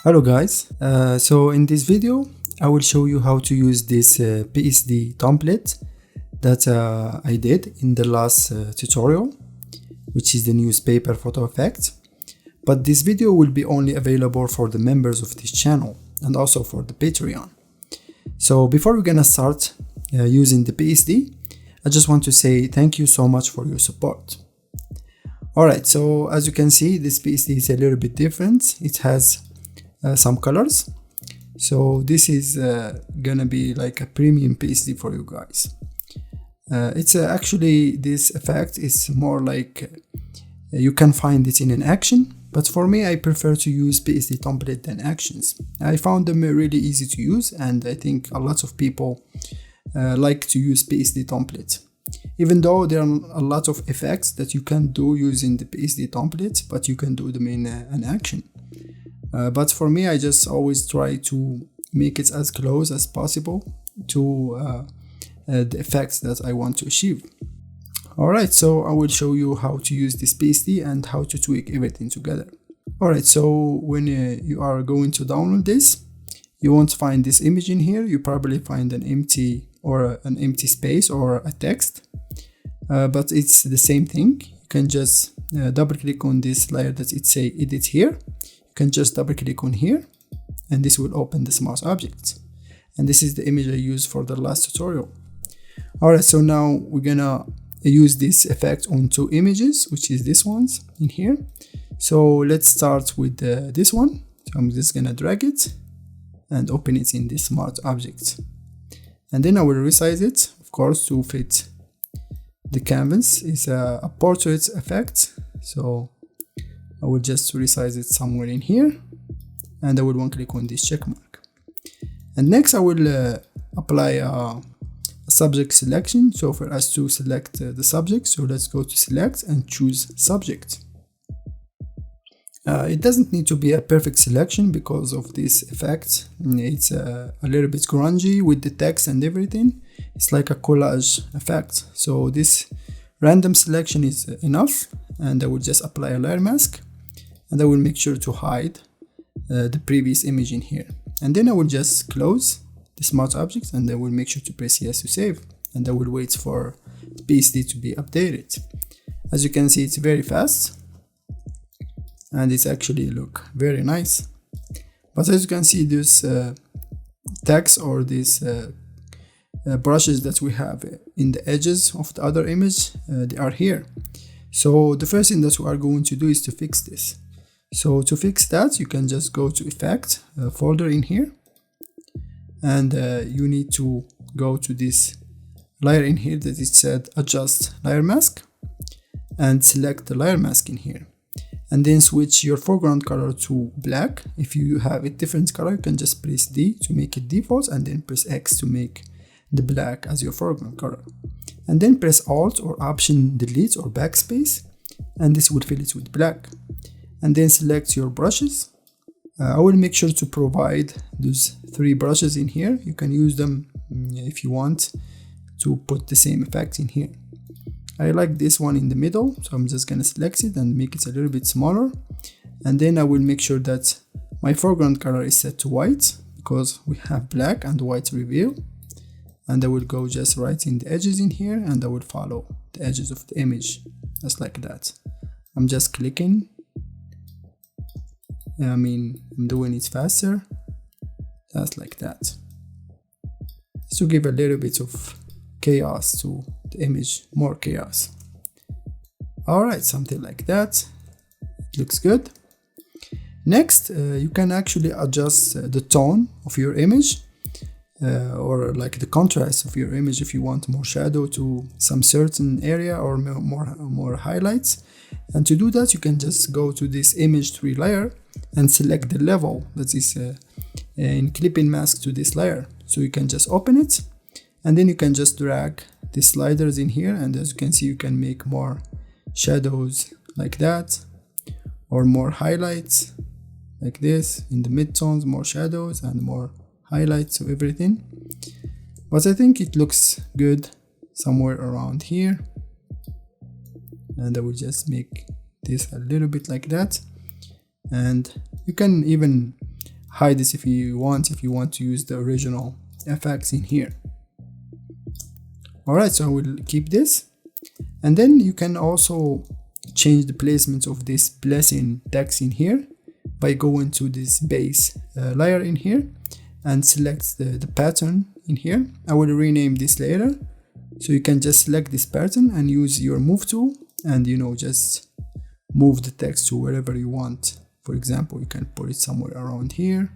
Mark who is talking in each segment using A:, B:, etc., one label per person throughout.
A: Hello guys, so in this video I will show you how to use this PSD template that I did in the last tutorial, which is the newspaper photo effect. But this video will be only available for the members of this channel and also for the Patreon. So before we're gonna start using the PSD, I just want to say thank you so much for your support. Alright, so as you can see, this PSD is a little bit different. It has some colors. So this is gonna be like a premium PSD for you guys. It's actually, this effect is more like you can find it in an action, but for me I prefer to use PSD template than actions. I found them really easy to use, and I think a lot of people like to use PSD template. Even though there are a lot of effects that you can do using the PSD template, but you can do them in an action. But for me, I just always try to make it as close as possible to the effects that I want to achieve. Alright, so I will show you how to use this PSD and how to tweak everything together. Alright, so when you are going to download this, you won't find this image in here. You probably find an empty space or a text, but it's the same thing. You can just double click on this layer that it say edit here. You can just double click on here and this will open the smart object, and this is the image I used for the last tutorial. Alright, so now we're gonna use this effect on two images, which is this ones in here. So let's start with this one. So I'm just gonna drag it and open it in this smart object, and then I will resize it, of course, to fit the canvas. It's a portrait effect, so I will just resize it somewhere in here, and I will one click on this check mark. And next I will apply a subject selection, so for us to select the subject. So let's go to select and choose subject. It doesn't need to be a perfect selection because of this effect. It's a little bit grungy with the text and everything. It's like a collage effect, so this random selection is enough, and I will just apply a layer mask, and I will make sure to hide the previous image in here, and then I will just close the smart object, and I will make sure to press yes to save, and I will wait for the PSD to be updated. As you can see, it's very fast and it's actually look very nice. But as you can see, this text or these brushes that we have in the edges of the other image, they are here. So the first thing that we are going to do is to fix this. So to fix that, you can just go to effect folder in here, and you need to go to this layer in here that it said adjust layer mask, and select the layer mask in here, and then switch your foreground color to black. If you have a different color, you can just press D to make it default, and then press X to make the black as your foreground color, and then press Alt or Option Delete or Backspace, and this will fill it with black. And then select your brushes. I will make sure to provide those three brushes in here. You can use them if you want to put the same effect in here. I like this one in the middle, so I'm just gonna select it and make it a little bit smaller, and then I will make sure that my foreground color is set to white because we have black and white reveal, and I will go just right in the edges in here, and I will follow the edges of the image just like that. I'm just clicking, I'm doing it faster, just like that, to give a little bit of chaos to the image, more chaos. Alright, something like that. Looks good. Next, you can actually adjust the tone of your image, or like the contrast of your image if you want more shadow to some certain area or more highlights. And to do that, you can just go to this image tree layer and select the level that is in clipping mask to this layer. So you can just open it, and then you can just drag the sliders in here, and as you can see, you can make more shadows like that, or more highlights like this. In the midtones, more shadows and more highlights of everything. But I think it looks good somewhere around here, and I will just make this a little bit like that. And you can even hide this if you want to use the original effects in here. Alright, so I will keep this, and then you can also change the placement of this blessing text in here by going to this base layer in here and select the pattern in here. I will rename this layer, so you can just select this pattern and use your move tool and just move the text to wherever you want. For example, you can put it somewhere around here,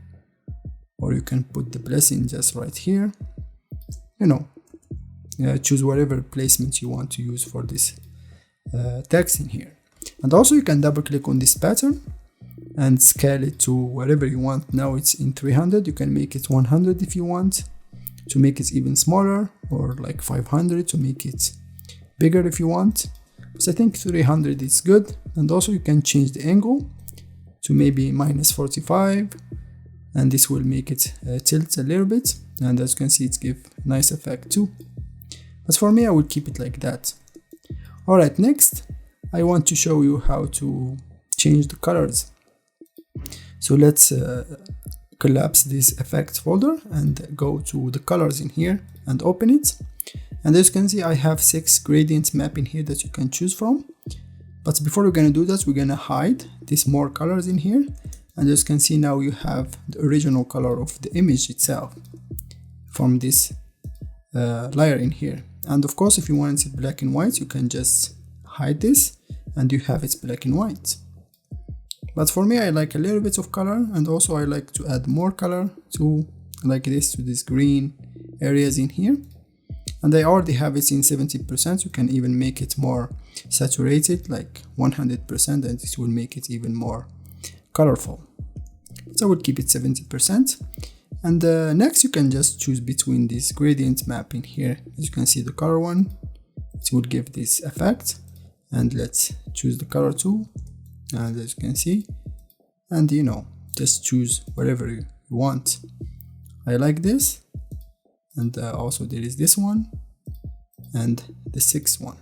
A: or you can put the blessing just right here. Choose whatever placement you want to use for this text in here. And also you can double click on this pattern and scale it to whatever you want. Now it's in 300, you can make it 100 if you want to make it even smaller, or like 500 to make it bigger if you want. So I think 300 is good. And also you can change the angle to maybe -45, and this will make it tilt a little bit, and as you can see it gives nice effect too. But for me, I will keep it like that. Alright, next I want to show you how to change the colors. So let's collapse this effects folder and go to the colors in here and open it. And as you can see, I have 6 gradient map in here that you can choose from. But before we're gonna do that, we're gonna hide these more colors in here. And as you can see, now you have the original color of the image itself from this layer in here. And of course, if you want it black and white, you can just hide this and you have it black and white. But for me, I like a little bit of color, and also I like to add more color to like this, to these green areas in here. And I already have it in 70%. You can even make it more saturated, like 100%, and this will make it even more colorful. So I will keep it 70%. And next you can just choose between this gradient map in here. As you can see, the color one, it will give this effect. And let's choose the color tool, and as you can see, and just choose whatever you want. I like this, and also there is this one and the 6th one,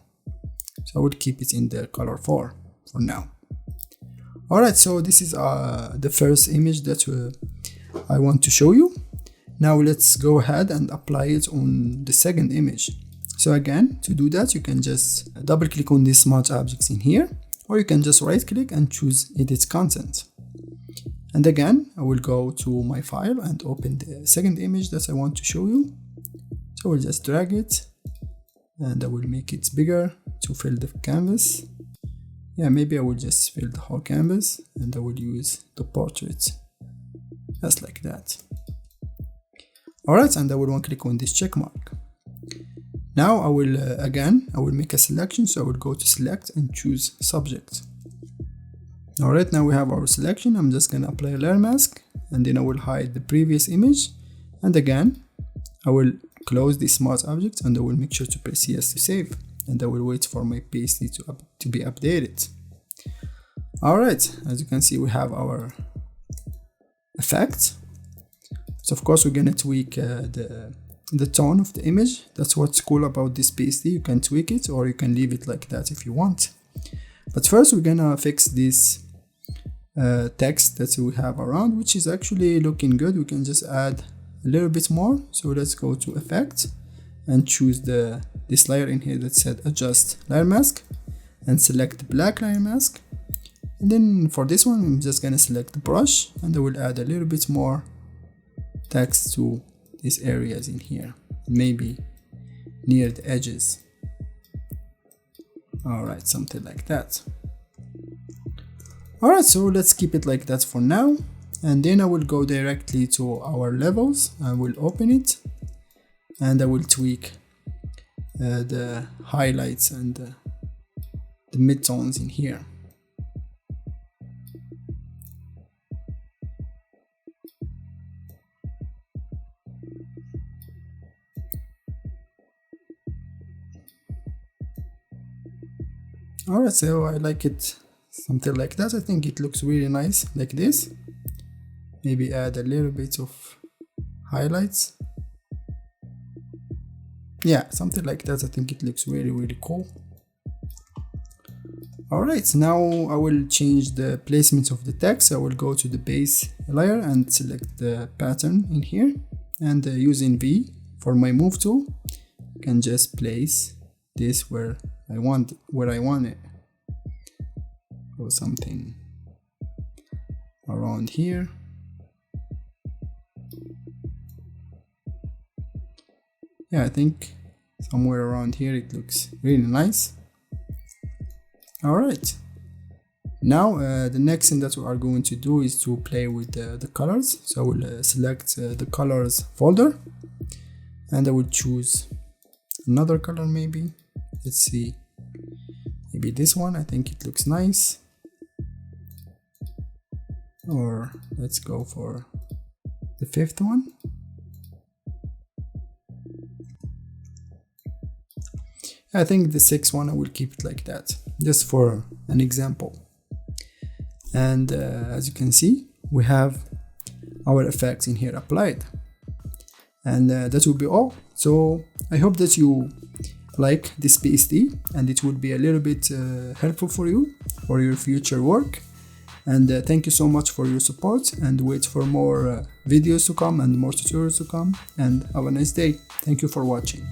A: so I would keep it in the color 4 for now. Alright, so this is the first image that I want to show you. Now let's go ahead and apply it on the second image. So again, to do that, you can just double click on these smart objects in here, or you can just right click and choose edit content. And again, I will go to my file and open the second image that I want to show you. So we'll just drag it, and I will make it bigger to fill the canvas. Yeah, maybe I will just fill the whole canvas, and I will use the portrait just like that. Alright, and I will click on this check mark. Now I will I will make a selection, so I will go to select and choose subject. Alright, now we have our selection. I'm just gonna apply a layer mask, and then I will hide the previous image, and again I will close this smart object, and I will make sure to press yes to save, and I will wait for my PSD to be updated. Alright, as you can see, we have our effect. So of course we're gonna tweak the tone of the image. That's what's cool about this PSD. You can tweak it, or you can leave it like that if you want. But first we're gonna fix this text that we have around, which is actually looking good. We can just add a little bit more. So let's go to effect and choose this layer in here that said adjust layer mask, and select the black layer mask. And then for this one, I'm just gonna select the brush, and I will add a little bit more text to these areas in here, maybe near the edges. Alright, something like that. Alright, so let's keep it like that for now, and then I will go directly to our levels. I will open it, and I will tweak the highlights and the midtones in here. Alright, so I like it something like that. I think it looks really nice like this. Maybe add a little bit of highlights. Yeah, something like that. I think it looks really, really cool. Alright, now I will change the placement of the text. I will go to the base layer and select the pattern in here, and using V for my move tool, I can just place this where I want it, or something around here. Yeah, I think somewhere around here it looks really nice. Alright, now the next thing that we are going to do is to play with the colors. So I will select the colors folder, and I will choose another color maybe. Let's see, maybe this one. I think it looks nice. Or let's go for the fifth one. I think the sixth one I will keep it like that, just for an example. And as you can see, we have our effects in here applied. And that will be all. So I hope that you like this PSD, and it will be a little bit helpful for you for your future work. And thank you so much for your support, and wait for more videos to come and more tutorials to come, and have a nice day. Thank you for watching.